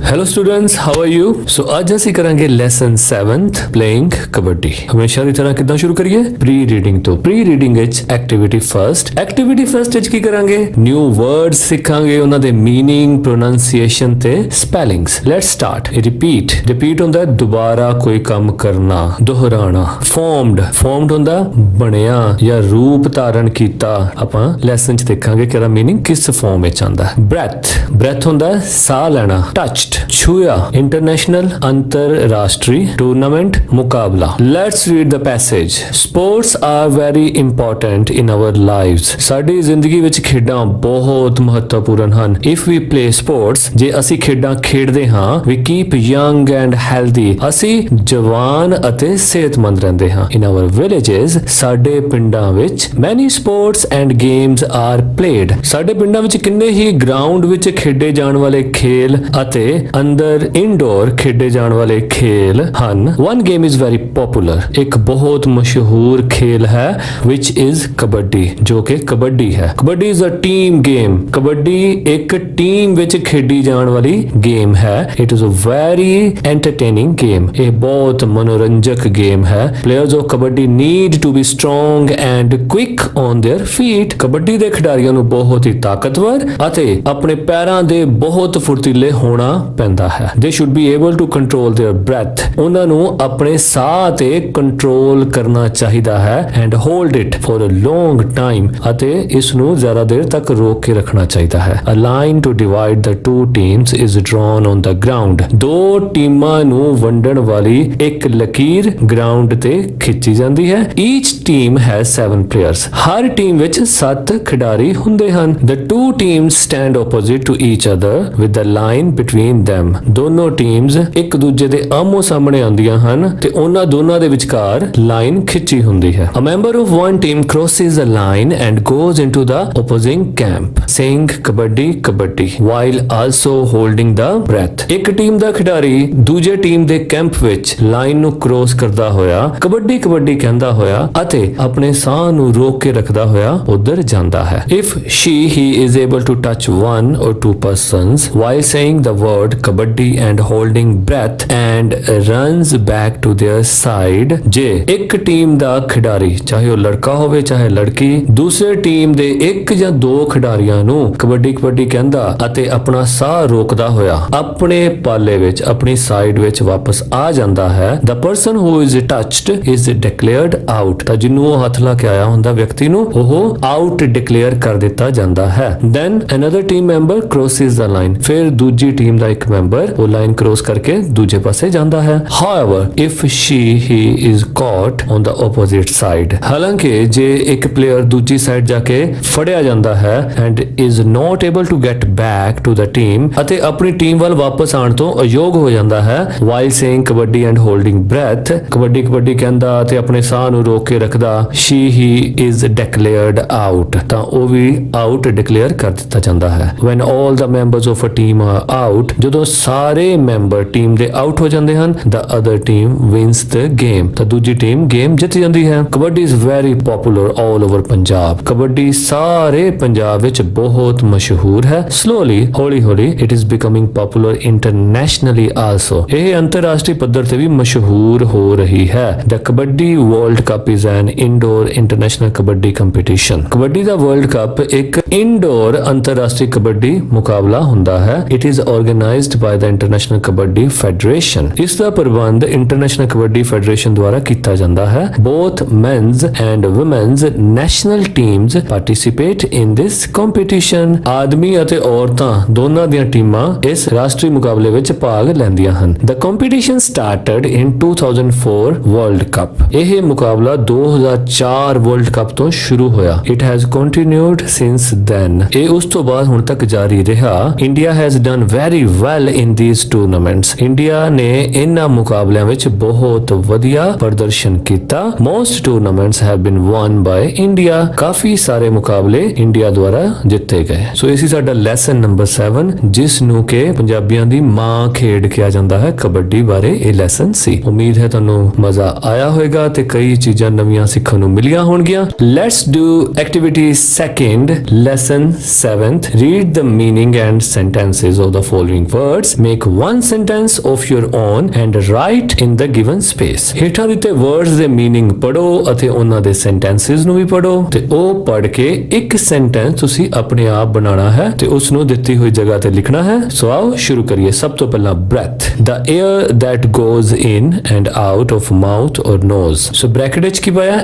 Hello students, how are you? So ਅੱਜ ਅਸੀਂ ਕਰਾਂਗੇ ਲੈਸਨ 7th ਪਲੇਇੰਗ ਕਬੱਡੀ। ਹਮੇਸ਼ਾ ਦੀ ਤਰ੍ਹਾਂ ਕਿੱਦਾਂ ਸ਼ੁਰੂ ਕਰੀਏ? ਪ੍ਰੀ ਰੀਡਿੰਗ ਤੋਂ। ਪ੍ਰੀ ਰੀਡਿੰਗ ਵਿੱਚ ਐਕਟੀਵਿਟੀ ਫਰਸਟ ਵਿੱਚ ਕੀ ਕਰਾਂਗੇ? ਨਿਊ ਵਰਡਸ ਸਿੱਖਾਂਗੇ, ਉਹਨਾਂ ਦੇ मीनिंग, ਪ੍ਰੋਨੰਸੀਏਸ਼ਨ ਤੇ ਸਪੈਲਿੰਗਸ। Let's start. ਰਿਪੀਟ ਹੁੰਦਾ ਦੁਬਾਰਾ ਕੋਈ ਕੰਮ ਕਰਨਾ, ਦੁਹਰਾਣਾ। ਫਾਰਮਡ ਹੁੰਦਾ ਬਣਿਆ ਜਾਂ ਰੂਪ ਧਾਰਨ ਕੀਤਾ। ਆਪਾਂ ਲੈਸਨ 'ਚ ਦੇਖਾਂਗੇ ਕਿ ਇਹਦਾ मीनिंग ਕਿਸ ਫਾਰਮ ਵਿੱਚ ਆਉਂਦਾ ਹੈ। ਬ੍ਰੈਥ ਹੁੰਦਾ ਸਾਹ ਲੈਣਾ। ਟੱਚਡ ਛੂਇਆ, ਇੰਟਰਨੈਸ਼ਨਲ ਅੰਤਰਰਾਸ਼ਟਰੀ ਟੂਰਨਾਮੈਂਟ ਮੁਕਾਬਲਾ। Let's read the passage. Sports are very important in our lives. ਸਾਡੀ ਜ਼ਿੰਦਗੀ ਵਿੱਚ ਖੇਡਾਂ ਬਹੁਤ ਮਹੱਤਵਪੂਰਨ ਹਨ। ਇਫ ਵੀ ਪਲੇ ਸਪੋਰਟਸ, ਜੇ ਅਸੀਂ ਖੇਡਾਂ ਖੇਡਦੇ ਹਾਂ, ਵੀ ਕੀਪ ਯੰਗ ਐਂਡ ਹੈਲਦੀ, ਅਸੀਂ ਜਵਾਨ ਅਤੇ ਸਿਹਤਮੰਦ ਰਹਿੰਦੇ ਹਾਂ। ਇਨ ਆਵਰ ਵਿਲੇजेस, ਸਾਡੇ ਪਿੰਡਾਂ ਵਿੱਚ many sports and games are played. ਸਾਡੇ ਪਿੰਡਾਂ ਵਿੱਚ ਕਿੰਨੇ ਹੀ ਗਰਾਊਂਡ ਵਿੱਚ ਖੇਡੇ ਜਾਣ ਵਾਲੇ ਖੇਲ ਅਤੇ ਅੰਦਰ ਇਨਡੋਰ ਖੇਡੇ ਜਾਣ ਵਾਲੇ ਖੇਲ ਹਨ। One game is very poplar, ਇੱਕ ਬਹੁਤ ਮਸ਼ਹੂਰ ਖੇਲ ਹੈ which is ਕਬੱਡੀ, ਜੋ ਕਿ ਕਬੱਡੀ ਹੈ। Kabaddi is a team game. Kabaddi ਇੱਕ ਟੀਮ ਵਿੱਚ ਖੇਡੀ ਜਾਣ ਵਾਲੀ ਗੇਮ ਹੈ। It is a very entertaining game. ਇਹ ਬਹੁਤ ਮਨੋਰੰਜਕ ਗੇਮ ਹੈ। Players of kabaddi need to be strong and quick on their feet. Kabaddi ਦੇ ਖਿਡਾਰੀਆਂ ਨੂੰ ਬਹੁਤ ਹੀ ਤਾਕਤਵਰ ਅਤੇ ਆਪਣੇ ਪੈਰਾਂ ਦੇ ਬਹੁਤ ਫੁਰਤੀਲੇ ਹੋਣਾ ਪੈਂਦਾ ਹੈ। They should be able to control their breath. ਉਹਨਾਂ ਨੂੰ ਆਪਣੇ ਸਾਹ ਤੇ ਕੰਟਰੋਲ ਕਰਨਾ ਚਾਹੀਦਾ ਹੈ। And hold it for a long time, ਅਤੇ ਇਸ ਨੂੰ ਜ਼ਿਆਦਾ ਦੇਰ ਤੱਕ ਰੋਕ ਕੇ ਰੱਖਣਾ ਚਾਹੀਦਾ ਹੈ। A line to divide the two teams is drawn on the ground. ਦੋ ਟੀਮਾਂ ਨੂੰ ਵੰਡਣ ਵਾਲੀ ਇੱਕ ਲਕੀਰ ਗਰਾਊਂਡ ਤੇ ਖਿੱਚੀ ਜਾਂਦੀ ਹੈ। Each team has 7 players. ਹਰ ਟੀਮ ਵਿੱਚ 7 ਖਿਡਾਰੀ ਹੁੰਦੇ ਹਨ। The two teams stand opposite to each other with the line between them। ਦੋਨੋਂ ਟੀਮਸ ਇੱਕ ਦੂਜੇ ਦੇ ਆਮੋ ਸਾਹਮਣੇ ਆਉਂਦੀਆਂ ਹਨ ਤੇ ਉਹਨਾਂ ਦੋਨਾਂ ਦੇ ਵਿਚਕਾਰ ਲਾਈਨ ਖਿੱਚੀ ਹੁੰਦੀ ਹੈ। A member of one team crosses a line and goes into the opposing camp saying kabaddi kabaddi while also holding the breath। ਇੱਕ ਟੀਮ ਦਾ ਖਿਡਾਰੀ ਦੂਜੇ ਟੀਮ ਦੇ ਕੈਂਪ ਵਿੱਚ ਲਾਈਨ ਨੂੰ ਕ੍ਰੋਸ ਕਰਦਾ ਹੋਇਆ ਕਬੱਡੀ ਕਬੱਡੀ ਕਹਿੰਦਾ ਹੋਇਆ ਅਤੇ ਆਪਣੇ ਸਾਹ ਨੂੰ ਰੋਕ ਕੇ ਰੱਖਦਾ ਹੋਇਆ ਉਧਰ ਜਾਂਦਾ ਹੈ। If he is able to touch one or two persons while saying the word kabaddi and holding breath and runs back to their side, ਜੇ ਇੱਕ ਟੀਮ ਦਾ ਖਿਡਾਰੀ, ਚਾਹੇ ਉਹ ਲੜਕਾ ਹੋਵੇ ਚਾਹੇ ਲੜਕੀ, ਦੂਸਰੇ ਟੀਮ ਦੇ ਇੱਕ ਜਾਂ ਦੋ ਖਿਡਾਰੀਆਂ ਨੂੰ ਕਬੱਡੀ ਕਬੱਡੀ ਕਹਿੰਦਾ ਅਤੇ ਆਪਣਾ ਸਾਹ ਰੋਕਦਾ ਹੋਇਆ ਆਪਣੇ ਪਾਲੇ ਵਿੱਚ, ਆਪਣੀ ਸਾਈਡ ਵਿੱਚ ਵਾਪਸ ਆ ਜਾਂਦਾ ਹੈ, the person who is touched is declared out। ਤਾਂ ਜਿਹਨੂੰ ਉਹ ਹੱਥ ਲਾ ਕੇ ਆਇਆ ਹੁੰਦਾ ਵਿਅਕਤੀ ਨੂੰ ਉਹ ਆਊਟ ਡਿਕਲੇਅਰ ਕਰ ਦਿੱਤਾ ਜਾਂਦਾ ਹੈ। then another team member crosses the line। ਫਿਰ ਦੂਜੀ ਟੀਮ ਦਾ ਇੱਕ ਮੈਂਬਰ ਉਹ ਲਾਈਨ ਕ੍ਰੋਸ ਕਰਕੇ ਦੂਜੇ ਪਾਸੇ ਜਾਂਦਾ ਹੈ। however if he is caught on the opposite side, ਹਾਲਾਂਕਿ ਜੇ ਇੱਕ ਪਲੇਅਰ ਦੂਜੀ ਸਾਈਡ ਜਾ ਕੇ ਫੜਿਆ ਜਾਂਦਾ ਹੈ and is not able to get back to the team, ਅਤੇ ਆਪਣੀ ਟੀਮ ਵੱਲ ਵਾਪਸ ਆਉਣ ਤੋਂ ਅਯੋਗ ਹੋ ਜਾਂਦਾ ਹੈ while saying kabaddi and holding breath, kabaddi kabaddi ਕਹਿੰਦਾ ਤੇ ਆਪਣੇ ਸਾਹ ਨੂੰ ਰੋਕ ਕੇ ਰੱਖਦਾ, he is declared out, ਤਾਂ ਉਹ ਵੀ ਆਊਟ ਡਿਕਲੇਅਰ ਕਰ ਦਿੱਤਾ ਜਾਂਦਾ ਹੈ। when all the members of a team are out, ਜਦੋਂ ਸਾਰੇ ਮੈਂਬਰ ਟੀਮ ਦੇ ਆਊਟ ਹੋ ਜਾਂਦੇ ਹਨ, the other team wins the game, ਤਾਂ ਦੂਜੀ ਟੀਮ ਗੇਮ ਜਿੱਤ ਜਾਂਦੀ ਹੈ। Kabaddi is very popular all over Punjab. Kabaddi ਸਾਰੇ ਪੰਜਾਬ ਵਿੱਚ ਬਹੁਤ ਮਸ਼ਹੂਰ ਹੈ। slowly, ਹੌਲੀ ਹੌਲੀ it is becoming popular internationally also। ਇਹ ਅੰਤਰਰਾਸ਼ਟਰੀ ਪੱਧਰ ਤੇ ਵੀ ਮਸ਼ਹੂਰ ਹੋ ਰਹੀ ਹੈ। the kabaddi world cup is an indoor international kabaddi competition। Kabaddi the world cup ਇੱਕ ਇਨਡੋਰ ਅੰਤਰਰਾਸ਼ਟਰੀ ਕਬੱਡੀ ਮੁਕਾਬਲਾ ਹੁੰਦਾ ਹੈ। it is organized by the International Kabaddi Federation। ਇਸ ਦਾ ਪ੍ਰਬੰਧ ਇੰਟਰਨੈਸ਼ਨਲ ਕਬੱਡੀ ਫੈਡਰੇਸ਼ਨ ਦੁਆਰਾ ਕੀਤਾ ਜਾਂਦਾ ਹੈ। both men's and women's national teams participate in this competition। ਆਦਮੀ ਅਤੇ ਔਰਤਾਂ ਦੋਨਾਂ ਦੀਆਂ ਟੀਮਾਂ ਇਸ ਰਾਸ਼ਟਰੀ ਮੁਕਾਬਲੇ ਵਿੱਚ ਭਾਗ ਲੈਂਦੀਆਂ ਹਨ। the competition started in 2004 World Cup। ਇਹ ਮੁਕਾਬਲਾ 2004 ਵਰਲਡ ਕੱਪ ਤੋਂ ਸ਼ੁਰੂ ਹੋਇਆ। it has continued since then। ਇਹ ਉਸ ਤੋਂ ਬਾਅਦ ਹੁਣ ਤੱਕ ਜਾਰੀ ਰਿਹਾ। India has done very well in these tournaments। India ਨੇ ਇਹਨਾਂ ਮੁਕਾਬਲਿਆਂ ਵਿੱਚ ਬਹੁਤ ਵਧੀਆ ਪ੍ਰਦਰਸ਼ਨ ਕੀਤਾ। most tournaments have been won by India। ਕਾਫੀ ਸਾਰੇ ਮੁਕਾਬਲੇ ਇੰਡੀਆ ਦੁਆਰਾ ਜਿੱਤੇ ਗਏ। ਸੋ ਇਹ ਸੀ ਸਾਡਾ ਲੈਸਨ ਨੰਬਰ 7, ਜਿਸ ਨੂੰ ਕਿ ਪੰਜਾਬੀਆਂ ਦੀ ਮਾਂ ਖੇਡ ਕਿਹਾ ਜਾਂਦਾ ਹੈ। ਕਬੱਡੀ ਬਾਰੇ ਇਹ ਲੈਸਨ ਸੀ। ਉਮੀਦ ਹੈ ਤੁਹਾਨੂੰ ਮਜ਼ਾ ਆਇਆ ਹੋਵੇਗਾ ਤੇ ਕਈ ਚੀਜ਼ਾਂ ਨਵੀਆਂ ਸਿੱਖਣ ਨੂੰ ਮਿਲੀਆਂ ਹੋਣਗੀਆਂ। Let's do activity second, lesson 7th। Read the meaning and sentences of the following words, make one sentence of your own and write in the given space. ਹੇਠਾਂ ਦਿੱਤੇ words ਦੇ meaning ਪੜੋ ਅਤੇ ਉਹਨਾਂ ਦੇ sentences ਨੂੰ ਵੀ ਪੜੋ ਤੇ ਉਹ ਪੜ ਕੇ ਇੱਕ sentence ਤੁਸੀਂ ਆਪਣੇ ਆਪ ਬਣਾਉਣਾ ਹੈ ਤੇ ਉਸ ਨੂੰ ਦਿੱਤੀ ਹੋਈ ਜਗ੍ਹਾ ਤੇ ਲਿਖਣਾ ਹੈ। ਸੋ ਆਓ ਸ਼ੁਰੂ ਕਰੀਏ। ਸਭ ਤੋਂ ਪਹਿਲਾਂ breath, the air that goes in and out of mouth or nose। So bracket ਵਿੱਚ ਕੀ ਪਾਇਆ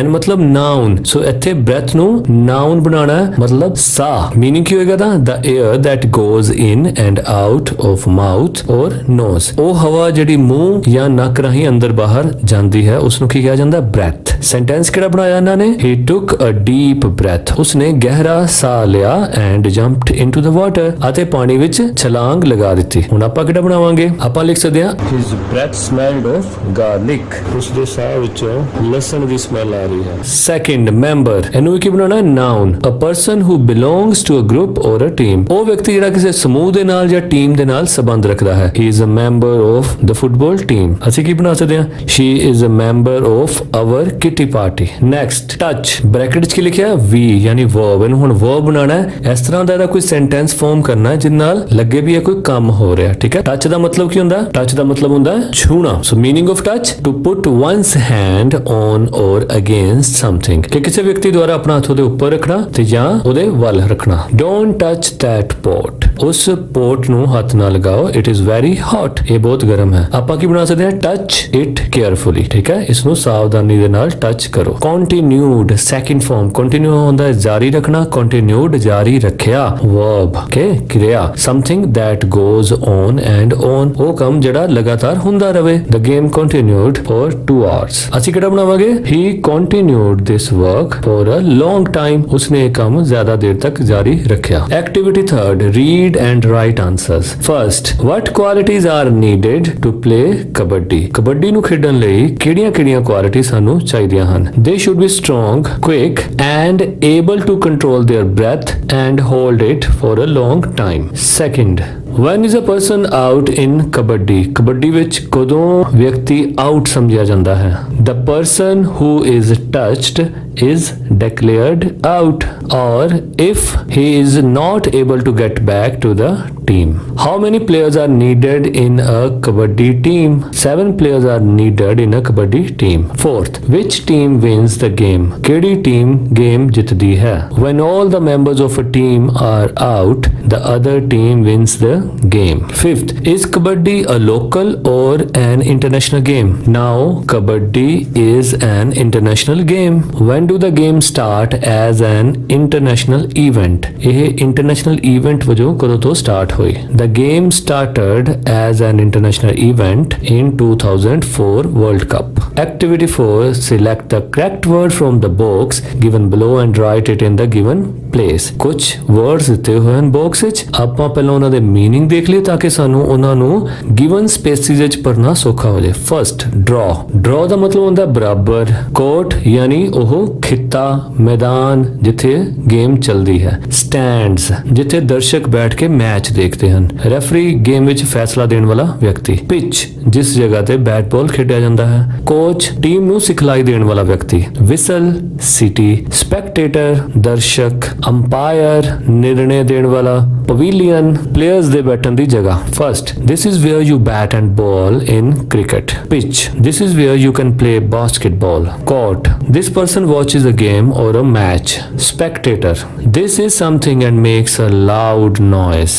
n ਮਤਲਬ noun। ਸੋ ਇੱਥੇ breath ਨੂੰ noun ਬਣਾਉਣਾ ਹੈ, ਮਤਲਬ ਸਾਹ। meaning ਕੀ ਹੋਏਗਾ ਤਾਂ the air that goes in and out of mouth or nose। ਉਹ ਹਵਾ ਜਿਹੜੀ ਮੂੰਹ ਜਾਂ ਨੱਕ ਰਾਹੀਂ ਅੰਦਰ ਬਾਹਰ ਜਾਂਦੀ ਹੈ ਉਸ ਨੂੰ ਕੀ ਕਿਹਾ ਜਾਂਦਾ breath। ਸੈਂਟੈਂਸ ਕਿਹੜਾ ਬਣਾਇਆ ਇਹਨਾਂ ਨੇ? he took a deep breath। ਉਸਨੇ ਗਹਿਰਾ ਸਾਹ ਲਿਆ and jumped into the water ਅਤੇ ਪਾਣੀ ਵਿੱਚ ਛਲਾਂਗ ਲਗਾ ਦਿੱਤੀ। ਹੁਣ ਆਪਾਂ ਕਿਹੜਾ ਬਣਾਵਾਂਗੇ? ਆਪਾਂ ਲਿਖ ਸਕਦੇ ਹਾਂ his breath smelled of garlic। ਉਸ ਦੇ ਸਾਹ ਵਿੱਚੋਂ ਲਸਣ ਦੀ ਸਮੈਲ ਆ ਰਹੀ ਹੈ। ਸੈਕਿੰਡ ਮੈਂਬਰ, ਇਹਨੂੰ ਕੀ ਬਣਾਉਣਾ ਹੈ? noun, a person who belongs to a group or a team। ਉਹ ਵਿਅਕਤੀ ਜਿਹੜਾ ਕਿਸੇ ਸਮੂਹ ਦੇ ਨਾਲ ਜਾਂ ਟੀਮ ਦੇ ਨਾਲ ਸੰਬੰਧ ਰੱਖਦਾ ਹੈ। he is a member of the football team। ਅਸੀਂ ਕੀ ਬਣਾ ਸਕਦੇ ਹਾਂ? she is a member of our kitty party। next touch, bracket ਵਿੱਚ ਕੀ ਲਿਖਿਆ? v ਯਾਨੀ verb। ਇਹਨੂੰ ਹੁਣ verb ਬਣਾਉਣਾ ਹੈ। ਇਸ ਤਰ੍ਹਾਂ ਦਾ ਇਹਦਾ ਕੋਈ sentence form ਕਰਨਾ ਹੈ ਜਿਸ ਨਾਲ ਲੱਗੇ ਵੀ ਇਹ ਕੋਈ ਕੰਮ ਹੋ ਰਿਹਾ। ਠੀਕ ਹੈ। touch ਦਾ ਮਤਲਬ ਕੀ ਹੁੰਦਾ? touch ਦਾ ਮਤਲਬ ਹੁੰਦਾ ਹੈ ਛੂਣਾ। so meaning of touch, to put one's hand on or against something। ਕਿ ਕਿਸੇ ਵਿਅਕਤੀ ਦੁਆਰਾ ਆਪਣਾ ਹੱਥ ਉਹਦੇ ਉੱਪਰ ਰੱਖਣਾ ਤੇ ਜਾਂ ਉਹਦੇ ਵੱਲ ਰੱਖਣਾ। don't touch that pot। ਉਸ ਪੋਟ ਨੂੰ ਹੱਥ ਨਾ ਲਗਾਓ, it is very hot। ਇਹ ਬਹੁਤ ਗਰਮ ਹੈ। ਆਪਾਂ ਕੀ ਬਣਾ ਸਕਦੇ ਹਾਂ? touch it carefully। ਠੀਕ ਹੈ। ਇਸ ਨੂੰ ਸਾਵਧਾਨੀ ਦੇ ਨਾਲ ਟੱਚ ਕਰੋ। continued, second form, continue ਹੁੰਦਾ ਹੈ ਜਾਰੀ ਰੱਖਣਾ, continued ਜਾਰੀ ਰੱਖਿਆ, verb okay, ਕਿਰਿਆ, something that goes on and on, ਉਹ ਕੰਮ ਜਿਹੜਾ ਲਗਾਤਾਰ ਹੁੰਦਾ ਰਵੇ। the game continued for 2 hours। ਅਸੀਂ ਕਿਹੜਾ ਬਣਾਵਾਂਗੇ? he continued this work for a long time। ਉਸਨੇ ਇਹ ਕੰਮ ਜ਼ਿਆਦਾ ਦੇਰ ਤੱਕ ਜਾਰੀ ਰੱਖਿਆ। activity third, read and write answers। first, what qualities are needed to play kabaddi। Kabaddi ਨੂੰ ਖੇਡਣ ਲਈ ਕਿਹੜੀਆਂ ਕੁਆਲਿਟੀ ਸਾਨੂੰ ਚਾਹੀਦੀਆਂ ਹਨ? they should be strong, quick and able to control their breath and hold it for a long time। second, when is a person out in kabaddi। Kabaddi ਵਿੱਚ ਕਦੋਂ ਵਿਅਕਤੀ ਆਊਟ ਸਮਝਿਆ ਜਾਂਦਾ ਹੈ? the person who is touched is declared out, or if he is not able to get back to the team। how many players are needed in a kabaddi team? 7 players are needed in a kabaddi team। fourth, which team wins the game। ਕਿਹੜੀ team game ਜਿੱਤਦੀ ਹੈ? when all the members of a team are out, the other team wins the game। fifth, is kabaddi a local or an international game? now kabaddi is an international game। when do the game start as an international event। ਇਹ international event ਵਜੋਂ ਕਦੋਂ ਤੋਂ start ਹੋਈ? the game started as an international event in 2004 World Cup। activity 4, select the correct word from the box given below and write it in the given place। ਕੁਝ words ਦਿੱਤੇ ਹੋਏ ਹਨ box ਵਿੱਚ, ਆਪਾਂ ਪਹਿਲਾਂ ਉਹਨਾਂ ਦੇ meaning ਦੇਖ ਲਈਏ ਤਾਂ ਕਿ ਸਾਨੂੰ ਉਹਨਾਂ ਨੂੰ given spaces ਵਿੱਚ ਪੜ੍ਹਨਾ ਸੌਖਾ ਹੋ ਜਾਏ। first, draw ਦਾ ਮਤਲਬ ਹੁੰਦਾ ਬਰਾਬਰ, court ਯਾਨੀ ਉਹ ਖਿੱਤਾ, ਮੈਦਾਨ ਜਿੱਥੇ ਗੇਮ ਚੱਲਦੀ ਹੈ, stands ਜਿੱਥੇ ਦਰਸ਼ਕ ਬੈਠ ਕੇ ਮੈਚ ਦੇਖਦੇ ਹਨ, referee ਗੇਮ ਵਿੱਚ ਫੈਸਲਾ ਦੇਣ ਵਾਲਾ ਵਿਅਕਤੀ, pitch ਜਿਸ ਜਗ੍ਹਾ ਤੇ ਬੈਟ ਬਾਲ ਖੇਡਿਆ ਜਾਂਦਾ ਹੈ, coach ਟੀਮ ਨੂੰ ਸਿਖਲਾਈ ਦੇਣ ਵਾਲਾ ਵਿਅਕਤੀ, whistle city, spectator ਦਰਸ਼ਕ, umpire ਨਿਰਣੇ ਦੇਣ ਵਾਲਾ, pavilion players ਦੇ ਬੈਠਣ ਦੀ ਜਗ੍ਹਾ। first, this is where you bat and ball in cricket। pitch, this is where you can play basketball। court, this person watches a game or a match। spectator, this is something and makes a loud noise।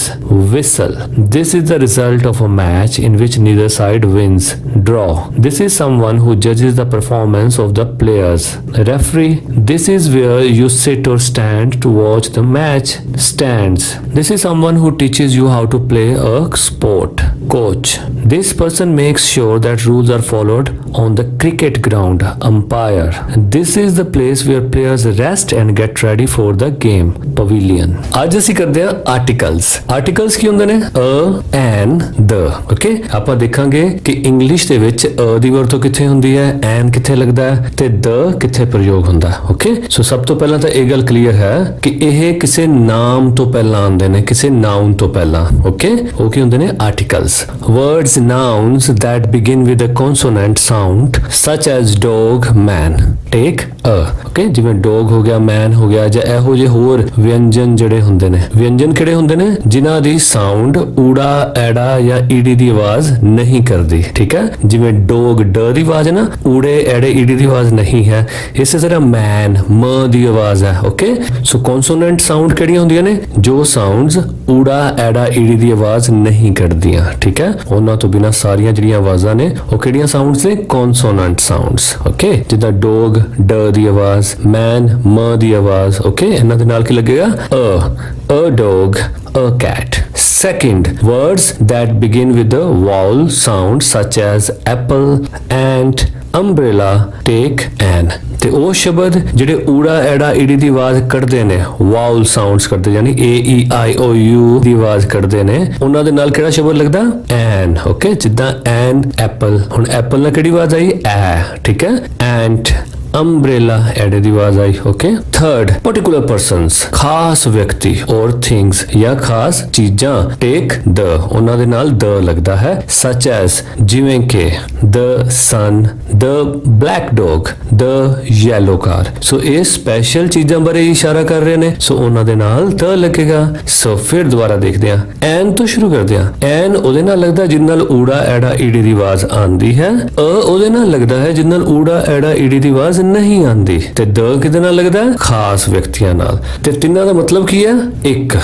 whistle, this is the result of a match in which neither side wins। draw, this is someone who judges the performance of the players। referee, this is where you sit or stand to watch the match। stands, this is someone who teaches you how to play a sport। coach, this person makes sure that rules are followed on the cricket ground। umpire, this is the place where players rest and get ready for the game। pavilion। ਅੱਜ ਅਸੀਂ ਕਰਦੇ ਹਾਂ articles ਕੀ ਹੁੰਦੇ ਨੇ? a, an, the। Okay, ਆਪਾਂ ਦੇਖਾਂਗੇ ਕਿ English ਦੇ ਵਿੱਚ a ਦੀ ਵਰਤੋਂ ਕਿੱਥੇ ਹੁੰਦੀ ਹੈ, an ਕਿੱਥੇ ਲੱਗਦਾ ਹੈ ਤੇ the ਕਿੱਥੇ ਪ੍ਰਯੋਗ ਹੁੰਦਾ ਹੈ। ਓਕੇ, ਸੋ ਸਭ ਤੋਂ ਪਹਿਲਾਂ ਤਾਂ ਇਹ ਗੱਲ ਕਲੀਅਰ ਹੈ ਕਿ ਇਹ ਕਿਸੇ ਨਾਮ ਤੋਂ ਪਹਿਲਾਂ ਆਉਂਦੇ ਨੇ, ਕਿਸੇ ਨਾਉਨ ਤੋਂ ਪਹਿਲਾਂ। ਓਕੇ, ਉਹ ਕੀ ਹੁੰਦੇ ਨੇ? Articles. words, nouns that begin with a consonant sound such as dog, man, take a। Okay ਜਿਵੇਂ ਡੌਗ ਹੋ ਗਿਆ, ਮੈਨ ਹੋ ਗਿਆ, ਜਾਂ ਇਹੋ ਜਿਹੇ ਹੋਰ ਵਿਅੰਜਨ ਜਿਹੜੇ ਹੁੰਦੇ ਨੇ। ਵਿਅੰਜਨ ਕਿਹੜੇ ਹੁੰਦੇ ਨੇ? ਜਿਨ੍ਹਾਂ ਦੀ ਸਾਊਂਡ ਊੜਾ ਐੜਾ ਜਾਂ ਈਡੀ ਦੀ ਆਵਾਜ਼ ਨਹੀਂ ਕਰਦੀ, ਠੀਕ ਹੈ। ਜਿਵੇਂ ਡੌਗ ਡ ਦੀ ਆਵਾਜ਼ ਹੈ ਨਾ, ਊੜੇ ਐੜੇ ਈਡੀ ਦੀ ਆਵਾਜ਼ ਨਹੀਂ ਹੈ। ਇਸੇ ਤਰ੍ਹਾਂ ਮੈਨ ਮ ਦੀ ਆਵਾਜ਼ ਹੈ। ਓਕੇ ਸੋ ਕੌਨਸੋਨੈਂਟ ਸਾਊਂਡ ਕਿਹੜੀਆਂ ਹੁੰਦੀਆਂ ਨੇ? ਜੋ ਸਾਊਂਡਸ ਊੜਾ ਐੜਾ ਈਡੀ ਦੀ ਆਵਾਜ਼ ਨਹੀਂ ਕੱਢਦੀਆਂ, ਠੀਕ ਹੈ। ਉਹਨਾਂ ਤੋਂ ਬਿਨਾ ਸਾਰੀਆਂ ਜਿਹੜੀਆਂ ਆਵਾਜ਼ਾਂ ਨੇ ਉਹ ਕਿਹੜੀਆਂ ਸਾਊਂਡਸ ਨੇ? ਕੌਨਸੋਨੈਂਟ ਸਾਊਂਡਸ। ਓਕੇ ਜਿੱਦਾਂ ਡੌਗ ਡ ਦੀ ਆਵਾਜ਼, ਮੈਨ ਮ ਦੀ ਆਵਾਜ਼। ਓਕੇ ਇਹਨਾਂ ਦੇ ਨਾਲ ਕੀ ਲੱਗੇਗਾ? a dog, a cat. Second, words that begin with the vowel sound such as apple, ant, umbrella, take, an. ਤੇ ਉਹ ਸ਼ਬਦ ਜਿਹੜੇ ਊੜਾ ਐੜਾ ਈੜੀ ਦੀ ਆਵਾਜ਼ ਕੱਢਦੇ ਨੇ, ਵਾਉਲ ਸਾਊਂਡਸ ਕਰਦੇ, ਯਾਨੀ ਏ ਈ ਆਈ ਓ ਯੂ ਦੀ ਆਵਾਜ਼ ਕੱਢਦੇ ਨੇ, ਉਹਨਾਂ ਦੇ ਨਾਲ ਕਿਹੜਾ ਸ਼ਬਦ ਲੱਗਦਾ? ਐਨ। ਓਕੇ ਜਿੱਦਾਂ ਐਨ ਐਪਲ, ਹੁਣ ਐਪਲ ਨਾਲ ਕਿਹੜੀ ਆਵਾਜ਼ ਆਈ? ਐ, ਠੀਕ ਹੈ। ਐਂਟ umbrella ਐੜੇ ਦੀ ਆਵਾਜ਼ ਆਈ। ਓਕੇ ਥਰਡ, particular persons ਖਾਸ ਵਿਅਕਤੀ ਔਰ things ਜਾਂ ਖਾਸ ਚੀਜ਼ਾਂ, ਟੇਕ ਦ, ਉਹਨਾਂ ਦੇ ਨਾਲ ਦ ਲੱਗਦਾ ਹੈ। such as ਜਿਵੇਂ ਕਿ the sun, the black dog, the yellow car। ਸੋ ਇਹ ਸਪੈਸ਼ਲ ਚੀਜ਼ਾਂ ਬਾਰੇ ਇਸ਼ਾਰਾ ਕਰ ਰਹੇ ਨੇ, ਸੋ ਉਹਨਾਂ ਦੇ ਨਾਲ ਦ ਲੱਗੇਗਾ। ਸੋ ਫਿਰ ਦੁਬਾਰਾ ਦੇਖਦੇ ਹਾਂ, ਐਨ ਤੋਂ ਸ਼ੁਰੂ ਕਰਦੇ ਹਾਂ। ਐਨ ਉਹਦੇ ਨਾਲ ਲੱਗਦਾ ਜਿਹਦੇ ਨਾਲ ਊੜਾ ਐੜਾ ਈੜੀ ਦੀ ਆਵਾਜ਼ ਆਂਦੀ ਹੈ। ਉਹਦੇ ਨਾਲ ਲੱਗਦਾ ਹੈ ਜਿਹਦੇ ਨਾਲ ਊੜਾ ਐੜਾ ਈੜੀ ਦੀ ਆਵਾਜ਼ ਨਹੀਂ ਆਂਦੀ। ਤੇ ਦ ਕਿਹਦੇ ਨਾਲ ਲੱਗਦਾ? ਖਾਸ ਵਿਅਕਤੀਆਂ ਨਾਲ। ਤੇ ਤਿੰਨਾਂ ਦਾ ਮਤਲਬ ਕੀ ਹੈ? ਇੱਕ।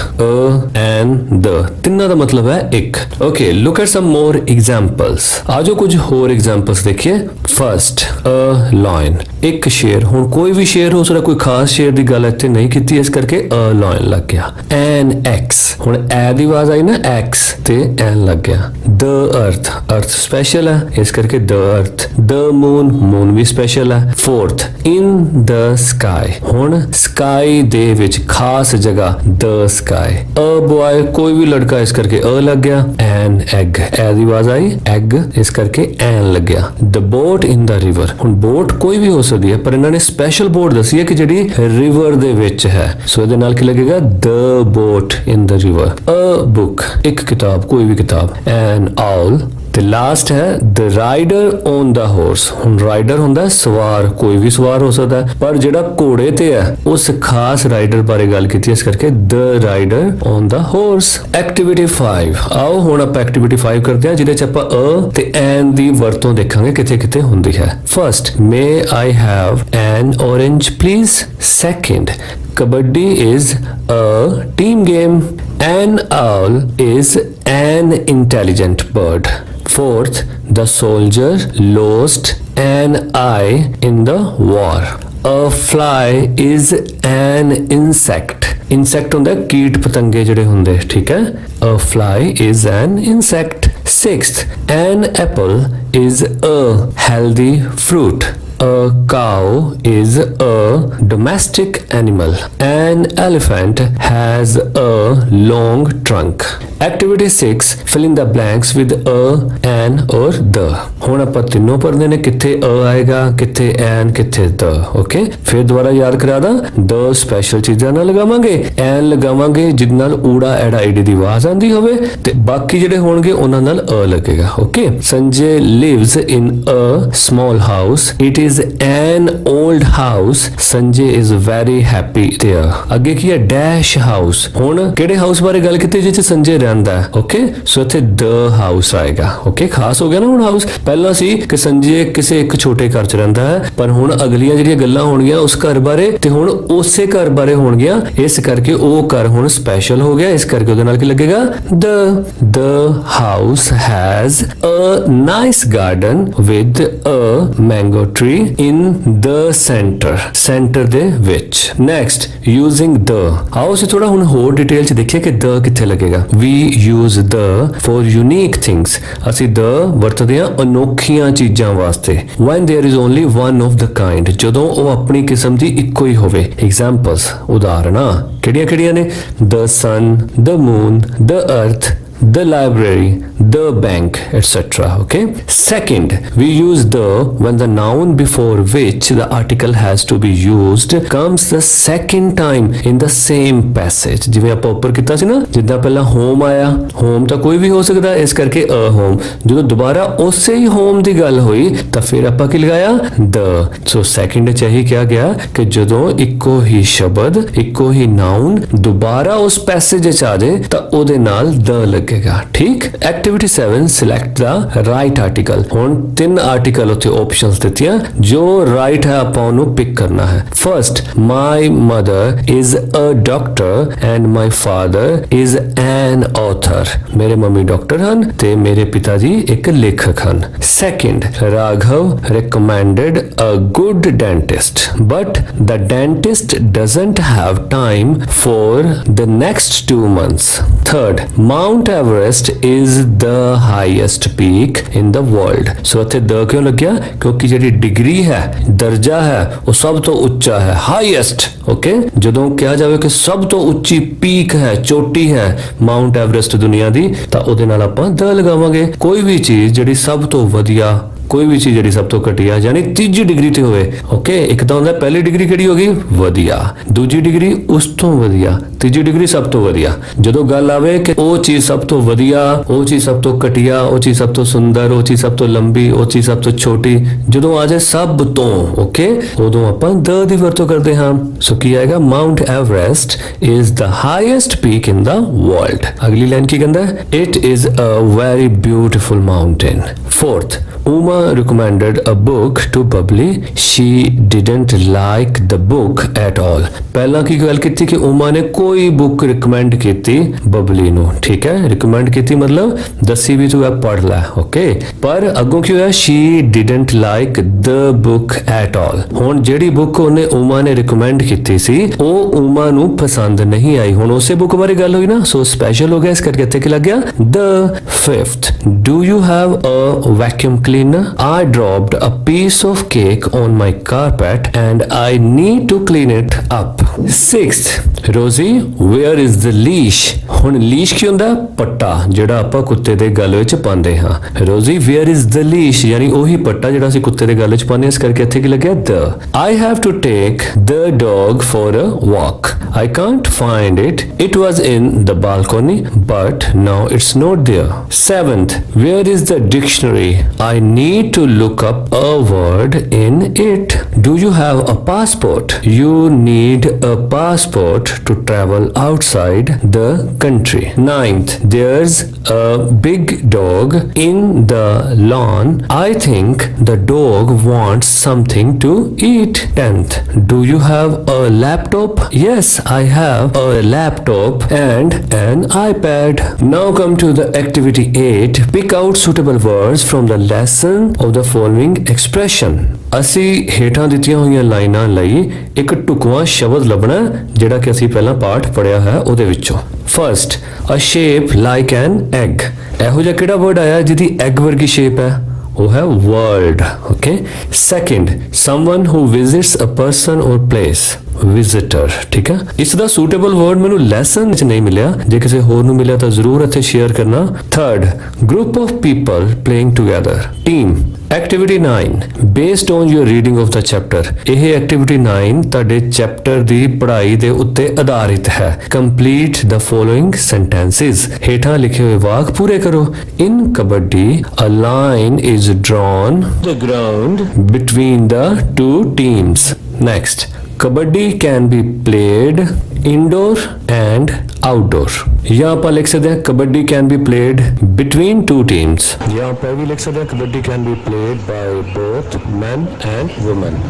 ਐਨ ਦ, ਤਿੰਨਾਂ ਦਾ ਮਤਲਬ ਹੈ ਇੱਕ। Okay look at some more examples. ਆਜੋ ਕੁਝ ਹੋਰ ਐਗਜ਼ਾਮਪਲਸ ਦੇਖੀਏ। ਫਰਸਟ, ਅ ਲਾਇਨ, ਇੱਕ ਸ਼ੇਰ। ਹੁਣ ਕੋਈ ਵੀ ਸ਼ੇਰ ਹੋ ਸਕਦਾ, ਕੋਈ ਖਾਸ ਸ਼ੇਰ ਦੀ ਗੱਲ ਇੱਥੇ ਨਹੀਂ ਕੀਤੀ, ਇਸ ਕਰਕੇ ਅ ਲਾਇਨ ਲੱਗ ਗਿਆ। ਐਨ ਐਕਸ, ਹੁਣ ਐ ਦੀ ਆਵਾਜ਼ ਆਈ ਨਾ, ਐਕਸ ਤੇ ਐਨ ਲੱਗ ਗਿਆ। ਦ ਅਰਥ, ਅਰਥ ਸਪੈਸ਼ਲ ਹੈ ਇਸ ਕਰਕੇ ਦ ਅਰਥ। ਦ ਮੂਨ, ਮੂਨ ਵੀ ਸਪੈਸ਼ਲ ਹੈ। ਫੋਰਥ, ਇਨ ਦ ਸਕਾਈ, ਹੁਣ ਸਕਾਈ ਦੇ ਵਿੱਚ ਖਾਸ ਜਗ੍ਹਾ, ਦ ਸਕਾਈ। ਅ ਬॉय, ਕੋਈ ਵੀ ਲੜਕਾ, ਇਸ ਕਰਕੇ ਅ ਲੱਗ ਗਿਆ। ਐਨ ਐਗ, ਐ ਦੀ ਆਵਾਜ਼ ਆਈ, ਐਗ, ਇਸ ਕਰਕੇ ਐਨ ਲੱਗਿਆ। ਦ ਬੋਟ ਇਨ ਦ ਰਿਵਰ, ਹੁਣ ਬੋਟ ਕੋਈ ਵੀ ਹੋ ਸਕਦੀ ਹੈ, ਪਰ ਇਹਨਾਂ ਨੇ ਸਪੈਸ਼ਲ ਬੋਟ ਦੱਸੀ ਹੈ ਕਿ ਜਿਹੜੀ ਰਿਵਰ ਦੇ ਵਿੱਚ ਹੈ, ਸੋ ਇਹਦੇ ਨਾਲ ਕੀ ਲੱਗੇਗਾ? The boat in the river. A book, ਇੱਕ ਕਿਤਾਬ, ਕੋਈ ਵੀ ਕਿਤਾਬ। ਐਨ ਆਉਲ। ਤੇ ਲਾਸਟ ਹੈ ਦ ਰਾਈਡਰ ਔਨ ਦਾ ਹਾਰਸ। ਹੁਣ ਰਾਈਡਰ ਹੁੰਦਾ ਸਵਾਰ, ਕੋਈ ਵੀ ਸਵਾਰ ਹੋ ਸਕਦਾ, ਪਰ ਜਿਹੜਾ ਘੋੜੇ ਤੇ ਹੈ ਉਸ ਖਾਸ ਰਾਈਡਰ ਬਾਰੇ ਗੱਲ ਕੀਤੀ, ਇਸ ਕਰਕੇ the rider on the horse. Activity 5, ਆਓ ਹੁਣ ਆਪਾਂ ਐਕਟੀਵਿਟੀ 5 ਕਰਦੇ ਹਾਂ, ਜਿਹਦੇ ਚ ਆਪਾਂ ਅ ਤੇ ਐਨ ਦੀ ਵਰਤੋਂ ਦੇਖਾਂਗੇ ਕਿੱਥੇ ਕਿੱਥੇ ਹੁੰਦੀ ਹੈ। First, may I have an orange please? Second, kabaddi is a team game. An owl is an intelligent bird. Fourth, the soldier lost an eye in the war. A fly is an insect. Insect ਹੁੰਦਾ ਕੀਟ ਪਤੰਗੇ ਜਿਹੜੇ ਹੁੰਦੇ, ਠੀਕ ਹੈ। A fly is an insect. Sixth, an apple is a healthy fruit. A cow is a domestic animal. An elephant has a long trunk. Activity 6, fill in the blanks with a, an or the। ਹੁਣ ਆਪਾਂ ਤਿੰਨੋਂ ਪੜ੍ਹਦੇ ਨੇ, ਕਿੱਥੇ ਅ ਆਏਗਾ, ਕਿੱਥੇ ਐਨ, ਕਿੱਥੇ ਦ। Okay ਫਿਰ ਦੁਬਾਰਾ ਯਾਦ ਕਰਾ ਦਾਂ, ਦ ਸਪੈਸ਼ਲ ਚੀਜ਼ਾਂ ਨਾਲ ਲਗਾਵਾਂਗੇ, ਐਨ ਲਗਾਵਾਂਗੇ ਜਿਹਦੇ ਨਾਲ ਊੜਾ ਐੜਾ ਈਡੀ ਦੀ ਆਵਾਜ਼ ਆਂਦੀ ਹੋਵੇ, ਤੇ ਬਾਕੀ ਜਿਹੜੇ ਹੋਣਗੇ ਉਹਨਾਂ ਨਾਲ ਅ ਲੱਗੇਗਾ। Okay Sanjay lives in a small house. It is an old house. Sanjay is very happy there. ਅੱਗੇ ਕੀ ਹੈ? Dash house. ਹੁਣ ਕਿਹੜੇ ਹਾਊਸ ਬਾਰੇ ਗੱਲ ਕੀਤੀ ਜਿੱਥੇ ਸੰਜੇ ਰਹਿੰਦਾ ਹੈ? ਓਕੇ ਸੋ ਇੱਥੇ ਦ ਹਾਊਸ ਆਏਗਾ। ਓਕੇ ਖਾਸ ਹੋ ਗਿਆ ਨਾ ਹੁਣ ਹਾਊਸ। ਪਹਿਲਾਂ ਸੀ ਕਿ ਸੰਜੇ ਕਿਸੇ ਇੱਕ ਛੋਟੇ ਘਰ 'ਚ ਰਹਿੰਦਾ ਹੈ, ਪਰ ਹੁਣ ਅਗਲੀਆਂ ਜਿਹੜੀਆਂ ਗੱਲਾਂ ਹੋਣਗੀਆਂ ਉਸ ਘਰ ਬਾਰੇ, ਤੇ ਹੁਣ ਉਸੇ ਘਰ ਬਾਰੇ ਹੋਣਗੀਆਂ, ਇਸ ਕਰਕੇ ਉਹ ਘਰ ਹੁਣ ਸਪੈਸ਼ਲ ਹੋ ਗਿਆ, ਇਸ ਕਰਕੇ ਉਹਦੇ ਨਾਲ ਕੀ ਲੱਗੇਗਾ? The house has a nice garden with a mango tree in the center ਦੇ ਵਿੱਚ। ਨੈਕਸਟ, using the, ਆਓ ਅਸੀਂ ਥੋੜਾ ਹੁਣ ਹੋਰ ਡਿਟੇਲ ਚ ਦੇਖੀਏ ਕਿ the ਕਿੱਥੇ ਲੱਗੇਗਾ। we use the for unique things, ਅਸੀਂ the ਵਰਤਦੇ ਹਾਂ ਅਨੋਖੀਆਂ ਚੀਜ਼ਾਂ ਵਾਸਤੇ। when there is only one of the kind, ਜਦੋਂ ਉਹ ਆਪਣੀ ਕਿਸਮ ਦੀ ਇੱਕੋ ਹੀ ਹੋਵੇ। examples, ਉਦਾਹਰਨਾਂ ਕਿਹੜੀਆਂ ਕਿਹੜੀਆਂ ਨੇ? the sun, the moon, the earth, the library, the bank, etc. Okay. Second, we use the when the noun before which the article has to be used comes the second time in the same passage. ਜਿਵੇਂ ਆਪਾਂ ਉੱਪਰ ਕੀਤਾ ਸੀ ਨਾ, ਜਿੱਦਾਂ ਪਹਿਲਾਂ home ਆਇਆ, home ਤਾਂ ਕੋਈ ਵੀ ਹੋ ਸਕਦਾ, ਇਸ ਕਰਕੇ a home, ਜਦੋਂ ਦੁਬਾਰਾ ਉਸੇ ਹੀ home ਦੀ ਗੱਲ ਹੋਈ ਤਾਂ ਫਿਰ ਆਪਾਂ ਕੀ ਲਗਾਇਆ the. ਸੋ ਸੈਕਿੰਡ ਚ ਇਹੀ ਕਿਹਾ ਗਿਆ ਕਿ ਜਦੋਂ ਇੱਕੋ ਹੀ ਸ਼ਬਦ, ਇੱਕੋ ਹੀ ਨਾउन ਦੁਬਾਰਾ ਉਸ ਪੈਸੇਜ ਵਿੱਚ ਆ ਜਾਏ ਤਾਂ ਉਹਦੇ ਨਾਲ the ਲੱਗੇਗਾ। ਠੀਕ। ਐਕਟੀਵਿਟੀ 7, ਸਿਲੈਕਟ ਦਾ ਰਾਈਟ ਆਰਟੀਕਲ। ਹੁਣ 3 ਆਰਟੀਕਲ ਉੱਥੇ ਆਪਸ਼ਨਸ ਦਿੱਤੀਆਂ, ਜੋ ਰਾਈਟ ਹੈ ਆਪਾਂ ਉਹਨੂੰ ਪਿਕ ਕਰਨਾ ਹੈ। First, my mother is a doctor and my father is an author. ਮੇਰੇ ਮੰਮੀ ਡਾਕਟਰ ਹਨ ਤੇ ਮੇਰੇ ਪਿਤਾ ਜੀ ਇੱਕ ਲੇਖਕ ਹਨ। Second, Raghav recommended a good dentist, but the dentist doesn't have time for the next 2 months. Third, Mount Everest is the highest peak in the world. So ਇੱਥੇ the ਕਿਉਂ ਲੱਗਿਆ? ਕਿਉਂਕਿ ਜਿਹੜੀ ਡਿਗਰੀ ਹੈ, ਦਰਜਾ ਹੈ, ਉਹ ਸਭ ਤੋਂ ਉੱਚਾ ਹੈ, ਹਾਈਐਸਟ। ਓਕੇ। ਜਦੋਂ ਕਿਹਾ ਜਾਵੇ ਕਿ ਸਭ ਤੋਂ ਉੱਚੀ ਪੀਕ ਹੈ, ਚੋਟੀ ਹੈ ਮਾਊਂਟ ਐਵਰੈਸਟ ਦੁਨੀਆ ਦੀ, ਤਾਂ ਉਹਦੇ ਨਾਲ ਆਪਾਂ the ਲਗਾਵਾਂਗੇ। ਕੋਈ ਵੀ ਚੀਜ਼ ਜਿਹੜੀ ਸਭ ਤੋਂ ਵਧੀਆ, ਕੋਈ ਵੀ ਚੀਜ਼ ਜਿਹੜੀ ਸਭ ਤੋਂ ਘਟੀਆ ਯਾਨੀ ਤੀਜੀ ਡਿਗਰੀ ਤੇ ਹੋਵੇ। ਓਕੇ। ਇੱਕ ਤਾਂ ਹੁੰਦਾ ਪਹਿਲੀ ਡਿਗਰੀ ਕਿਹੜੀ ਹੋ ਗਈ? ਵਧੀਆ। ਦੂਜੀ ਡਿਗਰੀ ਉਸ ਤੋਂ ਵਧੀਆ, ਤੀਜੀ ਡਿਗਰੀ ਸਭ ਤੋਂ ਵਧੀਆ। ਜਦੋਂ ਗੱਲ ਆਵੇ ਕਿ ਉਹ ਚੀਜ਼ ਸਭ ਤੋਂ ਵਧੀਆ, ਉਹ ਚੀਜ਼ ਸਭ ਤੋਂ ਘਟੀਆ, ਉਹ ਚੀਜ਼ ਸਭ ਤੋਂ ਸੁੰਦਰ, ਉਹ ਚੀਜ਼ ਸਭ ਤੋਂ ਲੰਬੀ, ਉਹ ਚੀਜ਼ ਸਭ ਤੋਂ ਛੋਟੀ, ਜਦੋਂ ਆ ਜਾਏ ਸਭ ਤੋਂ, ਓਕੇ, ਉਦੋਂ ਆਪਾਂ the ਦੀ ਵਰਤੋਂ ਕਰਦੇ ਹਾਂ। ਸੋ ਕੀ ਆਏਗਾ? Mount Everest is the highest peak in the world. ਅਗਲੀ ਲਾਈਨ ਕੀ ਕਹਿੰਦਾ ਹੈ? It is a very beautiful mountain. Fourth, Uma recommended a book to Bubbly. She didn't like the book at all. ਪਹਿਲਾਂ ਕੀ ਗੱਲ ਕੀਤੀ ਕਿ ਉਮਾ ਨੇ ਕੋਈ ਬੁੱਕ ਰਿਕਮੈਂਡ ਕੀਤੀ ਬਬਲੀ ਨੂੰ। ਠੀਕ ਹੈ। ਰਿਕਮੈਂਡ ਕੀਤੀ ਮਤਲਬ ਦੱਸੀ ਵੀ ਤੂੰ ਇਹ ਪੜ੍ਹ ਲੈ। ਓਕੇ। ਪਰ ਅੱਗੋਂ ਕੀ ਹੋਇਆ? She didn't like the book at all. ਹੁਣ ਜਿਹੜੀ ਬੁੱਕ ਉਹਨੇ ਉਮਾ ਨੇ ਰਿਕਮੈਂਡ ਕੀਤੀ ਸੀ ਉਹ ਉਮਾ ਨੂੰ ਪਸੰਦ ਨਹੀਂ ਆਈ। ਹੁਣ ਉਸੇ ਬੁੱਕ ਬਾਰੇ ਗੱਲ ਹੋਈ ਨਾ, ਸੋ ਸਪੈਸ਼ਲ ਹੋ ਗਿਆ, ਇਸ ਕਰਕੇ ਇੱਥੇ ਕੀ ਲੱਗ ਗਿਆ? The fifth, do you have a vacuum cleaner? I dropped a piece of cake on my carpet and I need to clean it up. Sixth, Rosie, where is the leash? ਹੁਣ leash ਕੀ ਹੁੰਦਾ? ਪੱਟਾ, ਜਿਹੜਾ ਆਪਾਂ ਕੁੱਤੇ ਦੇ ਗਲ ਵਿੱਚ ਪਾਉਂਦੇ ਹਾਂ। Rosie, where is the leash? ਯਾਨੀ ਉਹੀ ਪੱਟਾ ਜਿਹੜਾ ਅਸੀਂ ਕੁੱਤੇ ਦੇ ਗਲ ਵਿੱਚ ਪਾਉਂਦੇ ਹਾਂ, ਇਸ ਕਰਕੇ ਇੱਥੇ ਕੀ ਲੱਗਿਆ? The. I have to take the dog for a walk. I can't find it. It was in the balcony, but now it's not there. Seventh, where is the dictionary? I need to look up a word in it. Do you have a passport? You need a passport to travel outside the country. Ninth, there's a big dog in the lawn. I think the dog wants something to eat. Tenth, do you have a laptop? Yes, I have a laptop and an iPad. Now come to the activity 8. Pick out suitable words from the lesson of the following expression. ਅਸੀਂ ਹੇਠਾਂ ਦਿੱਤੀਆਂ ਹੋਈਆਂ ਲਾਈਨਾਂ ਲਈ ਇੱਕ ਢੁਕਵਾਂ ਸ਼ਬਦ ਲੱਭਣਾ ਜਿਹੜਾ ਕਿ ਅਸੀਂ ਪਹਿਲਾਂ ਪਾਠ ਪੜਿਆ ਹੈ ਉਹਦੇ ਵਿੱਚੋਂ। First, a shape like an egg. ਇਹੋ ਜਿਹਾ ਕਿਹੜਾ ਵਰਡ ਆਇਆ ਜਿਹਦੀ ਐਗ ਵਰਗੀ ਸ਼ੇਪ ਹੈ? ਉਹ ਹੈ world. Okay. Second, someone who visits a person or place. Visitor. ਠੀਕ ਹੈ। ਇਸ ਦਾ ਸੂਟੇਬਲ ਵਰਡ ਮੈਨੂੰ ਲੈਸਨ ਵਿੱਚ ਨਹੀਂ ਮਿਲਿਆ, ਜੇ ਕਿਸੇ ਹੋਰ ਨੂੰ ਮਿਲਿਆ ਤਾਂ ਜ਼ਰੂਰ ਇੱਥੇ ਸ਼ੇਅਰ ਕਰਨਾ। Third, group of people playing together, team. Activity 9, based on your reading of the chapter. ਇਹ ਐਕਟੀਵਿਟੀ 9 ਤੁਹਾਡੇ ਚੈਪਟਰ ਦੀ ਪੜ੍ਹਾਈ ਦੇ ਉੱਤੇ ਆਧਾਰਿਤ ਹੈ। Complete the following sentences. ਹੇਠਾਂ ਲਿਖੇ ਹੋਏ ਵਾਕ ਪੂਰੇ ਕਰੋ। In kabaddi a line is drawn the ground between the two teams. Next, kabaddi can be played indoor and outdoor. यहाँ पर लिख सकते हैं kabaddi can be played between two teams. यहाँ पर भी लिख सकते हैं kabaddi can be played by both men and women.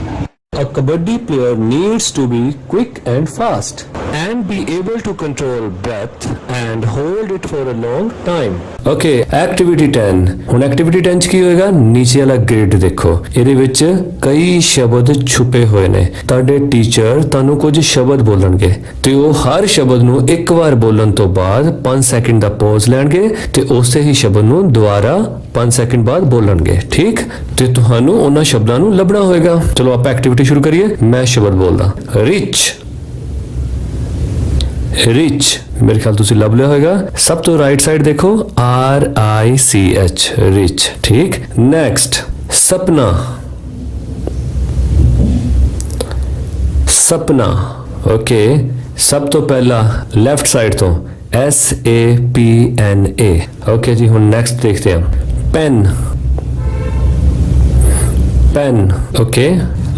A kabaddi player needs to be quick and fast and be able to control breath and hold it for a long time. Okay, activity 10. ਹੁਣ activity 10 ਚ ਕੀ ਹੋਏਗਾ? ਨੀਚੇ ਵਾਲਾ grid ਦੇਖੋ, ਇਹਦੇ ਵਿੱਚ ਕਈ ਸ਼ਬਦ ਛੁਪੇ ਹੋਏ ਨੇ। ਤੁਹਾਡੇ ਟੀਚਰ ਤੁਹਾਨੂੰ ਕੁਝ ਸ਼ਬਦ ਬੋਲਣਗੇ ਤੇ ਉਹ ਹਰ ਸ਼ਬਦ ਨੂੰ ਇੱਕ ਵਾਰ ਬੋਲਣ ਤੋਂ ਬਾਅਦ 5 ਸੈਕਿੰਡ ਦਾ ਪੌਜ਼ ਲੈਣਗੇ ਤੇ ਉਸੇ ਹੀ ਸ਼ਬਦ ਨੂੰ ਦੁਬਾਰਾ 5 ਸੈਕਿੰਡ ਬਾਅਦ ਬੋਲਣਗੇ। ਠੀਕ। ਤੇ ਤੁਹਾਨੂੰ ਉਹਨਾਂ ਸ਼ਬਦਾਂ ਨੂੰ ਲੱਭਣਾ ਹੋਏਗਾ। ਚਲੋ ਆਪਾਂ ਐਕਟੀਵਿਟੀ ਸ਼ੁਰੂ ਕਰੀਏ। ਮੈਂ ਸ਼ਬਦ ਬੋਲਦਾ, ਰਿਚ, ਰਿਚ ਮੇਰੇ ਖਿਆਲ ਤੁਸੀਂ ਲੱਭ ਲਿਆ ਹੋਵੇਗਾ। ਸਭ ਤੋਂ ਰਾਈਟ ਸਾਈਡ ਦੇਖੋ RICH ਰਿਚ, ਠੀਕ। Next Sapna, Sapna, okay. ਸਭ ਤੋਂ ਪਹਿਲਾਂ ਲੈਫਟ ਸਾਈਡ ਤੋਂ SAPNA, ਓਕੇ ਜੀ। ਹੁਣ ਨੈਕਸਟ ਦੇਖਦੇ ਹਾਂ pen, pen, okay.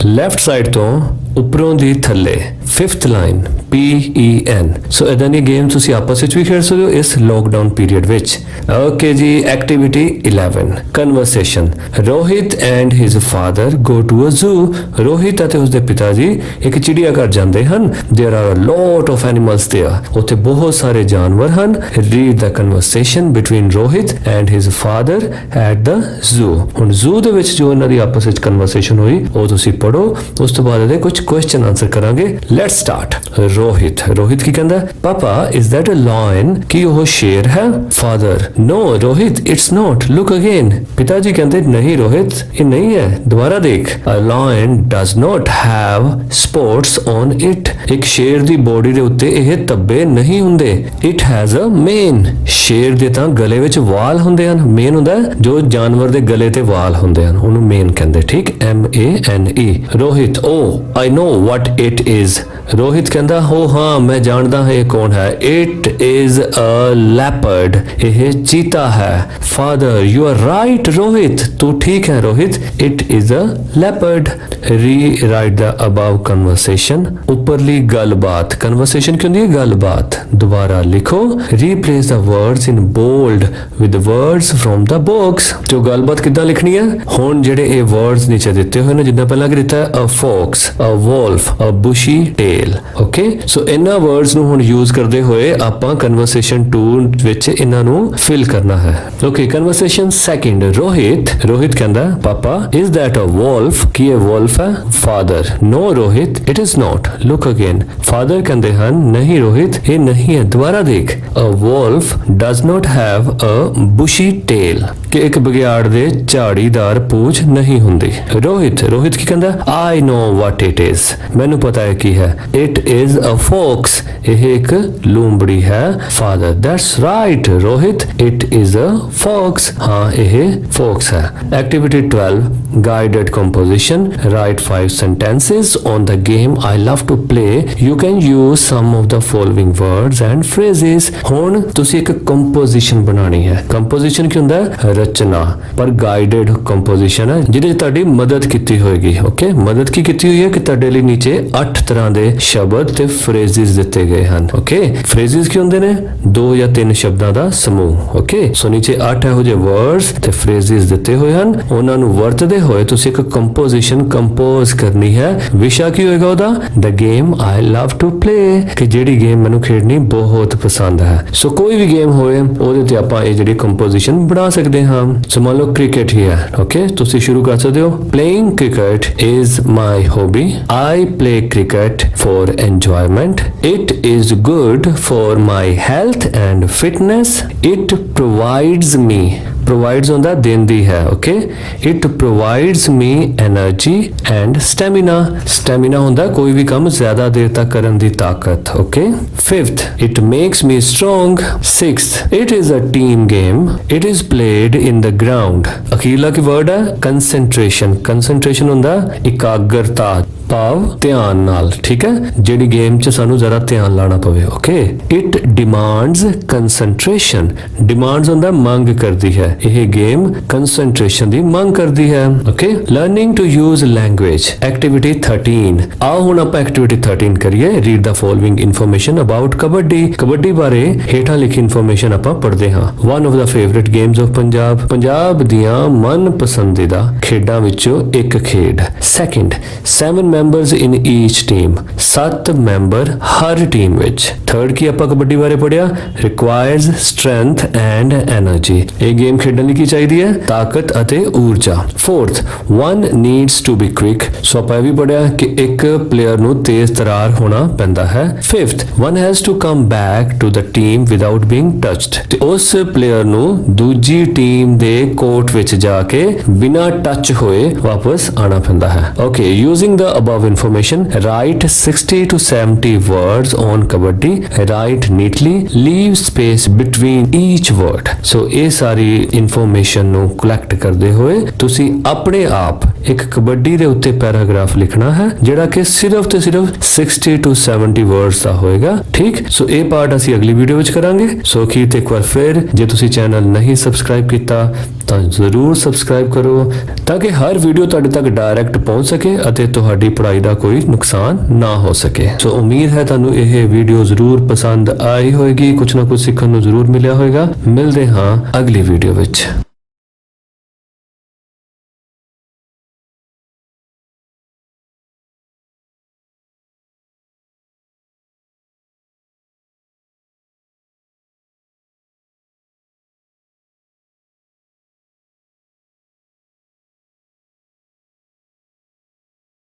Left side ਤੋਂ ਉੱਪਰੋਂ ਦੀ ਥੱਲੇ 5th ਲਾਈਨ PEN। ਸੋ ਇਦਾਂ ਦੀ ਗੇਮ ਤੁਸੀਂ ਆਪਸ ਵਿੱਚ ਵੀ ਖੇਡ ਸਕਦੇ ਹੋ ਇਸ ਲੋਕਡਾਊਨ ਪੀਰੀਅਡ ਵਿੱਚ। ਓਕੇ ਜੀ। Activity 11 conversation. Rohit and his father go to a zoo. Rohit ਅਤੇ ਉਸਦੇ ਪਿਤਾ ਜੀ ਇੱਕ ਚਿੜੀਆ ਘਰ ਜਾਂਦੇ ਹਨ। There are a lot of animals there। ਉੱਥੇ ਬਹੁਤ ਸਾਰੇ ਜਾਨਵਰ ਹਨ। Read the conversation between Rohit and his father at the zoo. ਹੁਣ ਜ਼ੂ ਦੇ ਵਿੱਚ ਜੋ ਇਹਨਾਂ ਦੀ ਆਪਸ ਵਿੱਚ ਕਨਵਰਸੇਸ਼ਨ ਹੋਈ ਉਹ ਤੁਸੀਂ ਪੜੋ, ਉਸ ਤੋਂ ਬਾਅਦ ਇਹਦੇ ਕੁਝ ਕੁਐਸਚਨ ਆਨਸਰ ਕਰਾਂਗੇ। Let's start. ਰੋਹਿਤ, ਰੋਹਿਤ ਕੀ ਕਹਿੰਦਾ? Papa is that a lion? ਕੀ ਉਹ ਸ਼ੇਰ ਹੈ? Father, no Rohit it's not, look again. पिताजी कहते नहीं रोहित ये नहीं है, दोबारा देख। A lion does not have spots on it। एक शेर दी बॉडी दे उत्ते ਇਹ ਤੱਬੇ ਨਹੀਂ ਹੁੰਦੇ। It has a mane। ਸ਼ੇਰ ਦੇ ਤਾਂ ਗਲੇ ਵਿੱਚ ਵਾਲ ਹੁੰਦੇ ਹਨ। ਮੇਨ ਹੁੰਦਾ ਜੋ ਜਾਨਵਰ ਦੇ ਗਲੇ ਤੇ ਵਾਲ ਹੁੰਦੇ ਹਨ, ਉਹਨੂੰ ਮੇਨ ਕਹਿੰਦੇ, ਠੀਕ। MANE। Rohit, oh I know what it is। Rohit ਕਹਿੰਦਾ ਹੋ ਹਾਂ ਮੈਂ ਜਾਣਦਾ ਹਾਂ ਇਹ ਕੌਣ ਹੈ। It is a leopard। ਇਹ ਚੀਤਾ ਹੈ। Father, you are right Rohit, ਤੂੰ ਠੀਕ ਹੈ Rohit. It is a leopard. Rewrite the above conversation. ਉੱਪਰਲੀ ਗੱਲਬਾਤ, ਕਨਵਰਸੇਸ਼ਨ ਕੀ ਹੁੰਦੀ ਹੈ? ਗੱਲਬਾਤ। ਦੁਬਾਰਾ ਲਿਖੋ। Replace the words in bold with words from the books. ਜੋ ਗੱਲਬਾਤ ਕਿੱਦਾਂ ਲਿਖਣੀ ਹੈ? ਹੁਣ ਜਿਹੜੇ ਇਹ ਵਰਡਸ ਨੀਚੇ ਦਿੱਤੇ ਹੋਏ ਨੇ, ਜਿੱਦਾਂ ਪਹਿਲਾਂ ਕਿ ਦਿੱਤਾ ਅ ਫੌਕਸ, ਅ ਵੋਲਫ, ਅ ਬੁਸ਼ੀ ਟੇਲ, ਓਕੇ। ਸੋ ਇਹਨਾਂ ਵਰਡਸ ਨੂੰ ਹੁਣ ਯੂਜ਼ ਕਰਦੇ ਹੋਏ ਆਪਾਂ ਕਨਵਰਸੇਸ਼ਨ 2 ਵਿੱਚ ਇਹਨਾਂ ਨੂੰ ਫਿਲ ਕਰਨਾ ਹੈ। Okay, conversation second. Rohit, Rohit ਕਹਿੰਦਾ papa is that a wolf? ਕੀ ਇਹ ਵੋਲਫ ਹੈ? Father, no Rohit it is not, look again. Father ਕਹਿੰਦੇ ਹਨ ਨਹੀਂ ਰੋਹਿਤ ਇਹ ਨਹੀਂ ਹੈ, ਦੁਬਾਰਾ ਦੇਖ। A wolf does not have a bushy tail. ਕਿ ਇੱਕ ਬਘਿਆੜ ਦੇ ਝਾੜੀਦਾਰ ਪੂਛ ਨਹੀਂ ਹੁੰਦੀ। ਰੋਹਿਤ, ਰੋਹਿਤ ਕੀ ਕਹਿੰਦਾ? I know what it is। ਮੈਨੂੰ ਪਤਾ ਹੈ ਕੀ ਹੈ। It is a fox। ਇਹ ਇੱਕ ਲੂੰਬੜੀ ਹੈ। Father, that's right Rohit it is a fox। ਹਾਂ ਇਹ fox ਹੈ। Activity 12 guided composition। write 5 sentences on the game I love to play। you can use some of the following words and phrases। ਹੁਣ ਤੁਸੀਂ ਇੱਕ ਕੰਪੋਜੀਸ਼ਨ ਬਣਾਉਣੀ ਹੈ। Composition ਕੀ ਹੁੰਦਾ ਹੈ? ਰਚਨਾ। ਪਰ ਗਾਈਡਡ ਕੰਪੋਜੀਸ਼ਨ ਹੈ ਜਿਹਦੇ ਤੁਹਾਡੀ ਮਦਦ ਕੀਤੀ ਹੋਏਗੀ। ਓਕੇ, ਮਦਦ ਕੀ ਕੀਤੀ ਹੋਈ ਹੈ ਕਿ ਤੁਹਾਡੇ ਲਈ ਨੀਚੇ 8 ਤਰ੍ਹਾਂ ਦੇ ਸ਼ਬਦ ਤੇ ਫਰੇਜ਼ਸ ਦਿੱਤੇ ਗਏ ਹਨ। ਓਕੇ, ਫਰੇਜ਼ਸ ਕੀ ਹੁੰਦੇ ਨੇ? 2 ਜਾਂ 3 ਸ਼ਬਦਾਂ ਦਾ ਸਮੂਹ। ਓਕੇ, ਸੋ ਨੀਚੇ 8 ਇਹੋ ਜਿਹੇ ਵਰਡਸ ਤੇ ਫਰੇਜ਼ਸ ਦਿੱਤੇ ਹੋਏ ਹਨ। ਉਹਨਾਂ ਨੂੰ ਵਰਤਦੇ ਹੋਏ ਤੁਸੀਂ ਇੱਕ ਕੰਪੋਜੀਸ਼ਨ ਕੰਪੋਜ਼ ਕਰਨੀ ਹੈ। ਵਿਸ਼ਾ ਕੀ ਹੋਏਗਾ ਉਹਦਾ? The game I love to play, ਕਿ ਜਿਹੜੀ ਗੇਮ ਮੈਨੂੰ ਖੇਡਣੀ ਬਹੁਤ ਪਸੰਦ ਹੈ। ਸੋ ਕੋਈ ਵੀ ਗੇਮ ਹੋਏ ਉਹਦੇ ਤੇ ਆਪਾਂ ਇਹ ਜਿਹੜੀ ਕੰਪੋਜੀਸ਼ਨ ਬਣਾ ਸਕਦੇ ਹਾਂ। ਸੋ ਮੰਨ ਲਓ ਕ੍ਰਿਕਟ ਹੀ ਹੈ। ਓਕੇ, ਤੁਸੀਂ ਸ਼ੁਰੂ ਕਰ ਸਕਦੇ ਹੋ। Playing cricket is my hobby. I play cricket for enjoyment। It is good for my health and fitness। It provides me, provides ਹੁੰਦਾ ਦਿੰਦੀ ਹੈ। Okay, it provides me energy and stamina। stamina ਹੁੰਦਾ ਕੋਈ ਵੀ ਕੰਮ ਜ਼ਿਆਦਾ ਦੇਰ ਤੱਕ ਕਰਨ ਦੀ ਤਾਕਤ। Okay, 5th it makes me strong। 6th it is a team game। it is played in the ground। ਅਖੀਰਲਾ ਕੀ ਵਰਡ ਹੈ? concentration। concentration ਹੁੰਦਾ ਇਕਾਗਰਤਾ, ਭਾਵ ਧਿਆਨ ਨਾਲ, ਠੀਕ ਹੈ। ਜਿਹੜੀ ਗੇਮ 'ਚ ਸਾਨੂੰ ਜ਼ਰਾ ਧਿਆਨ ਲਾਣਾ ਪਵੇ। Okay, it demands concentration. Demands ਹੁੰਦਾ ਮੰਗ ਕਰਦੀ ਹੈ। ਇਹ ਗੇਮ ਕੰਸੈਂਟਰੇਸ਼ਨ ਦੀ ਮੰਗ ਕਰਦੀ ਹੈ। Okay, learning to use language. Activity 13। ਆਓ ਹੁਣ ਆਪਾਂ ਐਕਟੀਵਿਟੀ 13 ਕਰੀਏ। Read the following information about kabaddi. Kabaddi ਬਾਰੇ ਹੇਠਾਂ ਲਿਖੀ ਇਨਫੋਰਮੇਸ਼ਨ ਆਪਾਂ ਪੜ੍ਹਦੇ ਹਾਂ। One of the favourite games of Punjab. Punjab ਦੀਆਂ ਮਨ ਪਸੰਦੀਦਾ ਖੇਡਾਂ ਵਿੱਚੋਂ ਇੱਕ ਖੇਡ। Second, 7 members in each team. 7 member ਹਰ ਟੀਮ ਵਿੱਚ। ਥਰਡ ਕੀ ਆਪਾਂ ਕਬੱਡੀ ਬਾਰੇ ਪੜਿਆ? Requires strength and energy. ਇਹ ਗੇਮ ਖੇਡਣ ਲਈ ਕੀ ਚਾਹੀਦੀ ਹੈ? ਤਾਕਤ ਅਤੇ ਊਰਜਾ। Fourth, one needs to be quick. So ਆਪਾਂ ਇਹ ਵੀ ਪੜਿਆ ਕਿ ਇੱਕ ਪਲੇਅਰ ਨੂੰ ਤੇਜ਼ ਤਰਾਰ ਹੋਣਾ ਪੈਂਦਾ ਹੈ। Fifth, one has to come back to the team without being touched. ਤੇ ਉਸ ਪਲੇਅਰ ਨੂੰ ਦੂਜੀ ਟੀਮ ਦੇ ਕੋਰਟ ਵਿੱਚ ਜਾ ਕੇ ਬਿਨਾਂ ਟੱਚ ਹੋਏ ਵਾਪਸ ਆਣਾ ਪੈਂਦਾ ਹੈ। Okay, using the above information, write 60 to 70 words on kabaddi, write neatly, leave space between each word. So ਇਹ ਸਾਰੀ ਇਨਫੋਰਮੇਸ਼ਨ ਨੂੰ ਕਲੈਕਟ ਕਰਦੇ ਹੋਏ ਤੁਸੀਂ ਆਪਣੇ ਆਪ ਇੱਕ ਕਬੱਡੀ ਦੇ ਉੱਤੇ ਪੈਰਾਗ੍ਰਾਫ ਲਿਖਣਾ ਹੈ ਜਿਹੜਾ ਕਿ ਸਿਰਫ ਤੇ ਸਿਰਫ 60 to 70 words ਦਾ ਹੋਏਗਾ। ਠੀਕ, ਸੋ ਇਹ ਪਾਰਟ ਅਸੀਂ ਅਗਲੀ ਵੀਡੀਓ ਵਿੱਚ ਕਰਾਂਗੇ। ਸੋ ਕੀਰਤ ਇੱਕ ਵਾਰ ਫਿਰ ਜੇ ਤੁਸੀਂ ਚੈਨਲ ਨਹੀਂ ਸਬਸਕ੍ਰਾਈਬ ਕੀਤਾ ਤਾਂ ਜ਼ਰੂਰ ਸਬਸਕ੍ਰਾਈਬ ਕਰੋ ਤਾਂ ਕਿ ਹਰ ਵੀਡੀਓ ਤੁਹਾਡੇ ਤੱਕ ਡਾਇਰੈਕਟ ਪਹੁੰਚ ਸਕੇ ਅਤੇ ਤੁਹਾਡੀ ਪੜ੍ਹਾਈ ਦਾ ਕੋਈ ਨੁਕਸਾਨ ਨਾ ਹੋ ਸਕੇ। ਸੋ ਉਮੀਦ ਹੈ ਤੁਹਾਨੂੰ ਇਹ ਵੀਡੀਓ ਜ਼ਰੂਰ ਪਸੰਦ ਆਈ ਹੋਏਗੀ, ਕੁਝ ਨਾ ਕੁਝ ਸਿੱਖਣ ਨੂੰ ਜ਼ਰੂਰ ਮਿਲਿਆ ਹੋਏਗਾ। ਮਿਲਦੇ ਹਾਂ ਅਗਲੀ ਵੀਡੀਓ ਵਿੱਚ।